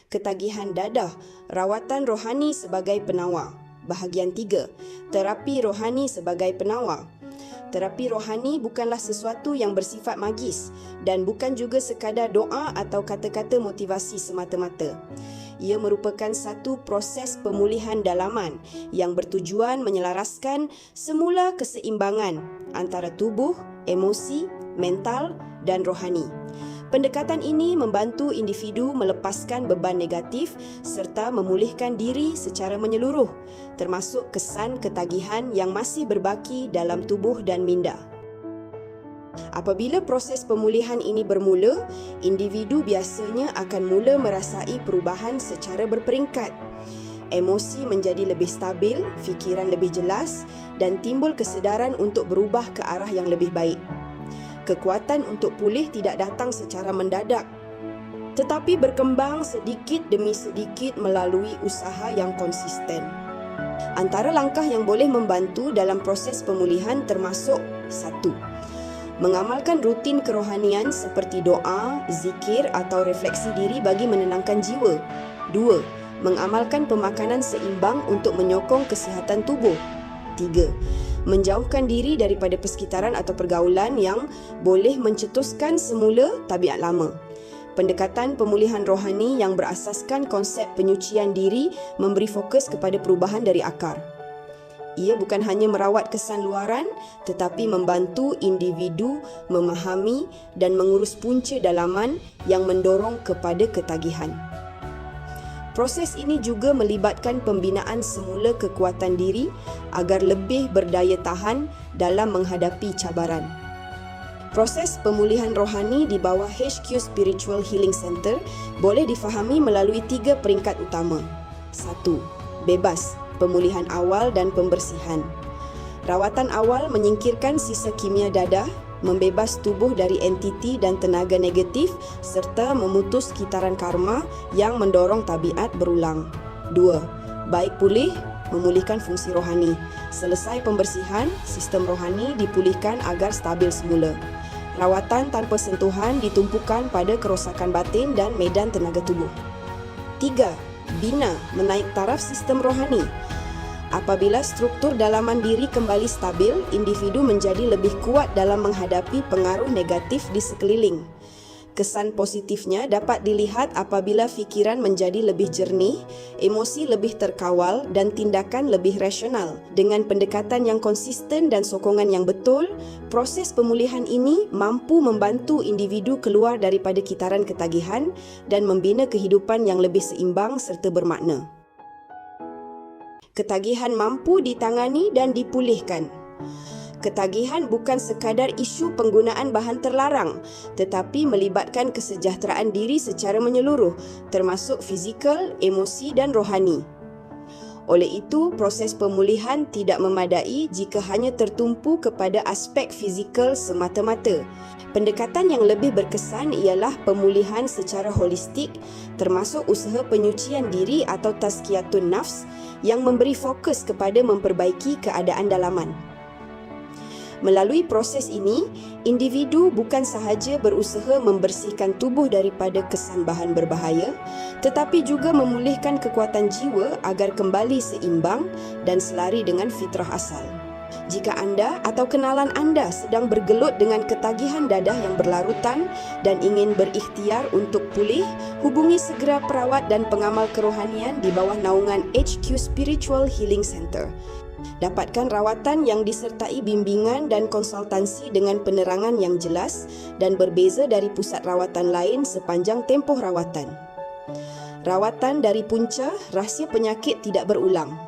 Ketagihan dadah, rawatan rohani sebagai penawar. Bahagian 3, terapi rohani sebagai penawar. Terapi rohani bukanlah sesuatu yang bersifat magis dan bukan juga sekadar doa atau kata-kata motivasi semata-mata. Ia merupakan satu proses pemulihan dalaman yang bertujuan menyelaraskan semula keseimbangan antara tubuh, emosi, mental dan rohani. Pendekatan ini membantu individu melepaskan beban negatif serta memulihkan diri secara menyeluruh, termasuk kesan ketagihan yang masih berbaki dalam tubuh dan minda. Apabila proses pemulihan ini bermula, individu biasanya akan mula merasai perubahan secara berperingkat. Emosi menjadi lebih stabil, fikiran lebih jelas dan timbul kesedaran untuk berubah ke arah yang lebih baik. Kekuatan untuk pulih tidak datang secara mendadak, tetapi berkembang sedikit demi sedikit melalui usaha yang konsisten. Antara langkah yang boleh membantu dalam proses pemulihan termasuk 1. Mengamalkan rutin kerohanian seperti doa, zikir atau refleksi diri bagi menenangkan jiwa. 2. Mengamalkan pemakanan seimbang untuk menyokong kesihatan tubuh. 3. Menjauhkan diri daripada persekitaran atau pergaulan yang boleh mencetuskan semula tabiat lama. Pendekatan pemulihan rohani yang berasaskan konsep penyucian diri memberi fokus kepada perubahan dari akar. Ia bukan hanya merawat kesan luaran tetapi membantu individu memahami dan mengurus punca dalaman yang mendorong kepada ketagihan. Proses ini juga melibatkan pembinaan semula kekuatan diri agar lebih berdaya tahan dalam menghadapi cabaran. Proses pemulihan rohani di bawah HQ Spiritual Healing Center boleh difahami melalui 3 peringkat utama. 1. Bebas, pemulihan awal dan pembersihan. Rawatan awal menyingkirkan sisa kimia dadah, membebas tubuh dari entiti dan tenaga negatif serta memutus kitaran karma yang mendorong tabiat berulang. 2. Baik pulih, memulihkan fungsi rohani. Selesai pembersihan, sistem rohani dipulihkan agar stabil semula. Rawatan tanpa sentuhan ditumpukan pada kerosakan batin dan medan tenaga tubuh. 3. Bina, menaik taraf sistem rohani. Apabila struktur dalaman diri kembali stabil, individu menjadi lebih kuat dalam menghadapi pengaruh negatif di sekeliling. Kesan positifnya dapat dilihat apabila fikiran menjadi lebih jernih, emosi lebih terkawal dan tindakan lebih rasional. Dengan pendekatan yang konsisten dan sokongan yang betul, proses pemulihan ini mampu membantu individu keluar daripada kitaran ketagihan dan membina kehidupan yang lebih seimbang serta bermakna. Ketagihan mampu ditangani dan dipulihkan. Ketagihan bukan sekadar isu penggunaan bahan terlarang, tetapi melibatkan kesejahteraan diri secara menyeluruh, termasuk fizikal, emosi dan rohani. Oleh itu, proses pemulihan tidak memadai jika hanya tertumpu kepada aspek fizikal semata-mata. Pendekatan yang lebih berkesan ialah pemulihan secara holistik, termasuk usaha penyucian diri atau tazkiyatun nafs yang memberi fokus kepada memperbaiki keadaan dalaman. Melalui proses ini, individu bukan sahaja berusaha membersihkan tubuh daripada kesan bahan berbahaya, tetapi juga memulihkan kekuatan jiwa agar kembali seimbang dan selari dengan fitrah asal. Jika anda atau kenalan anda sedang bergelut dengan ketagihan dadah yang berlarutan dan ingin berikhtiar untuk pulih, hubungi segera perawat dan pengamal kerohanian di bawah naungan HQ Spiritual Healing Center. Dapatkan rawatan yang disertai bimbingan dan konsultansi dengan penerangan yang jelas dan berbeza dari pusat rawatan lain sepanjang tempoh rawatan. Rawatan dari punca, rahsia penyakit tidak berulang.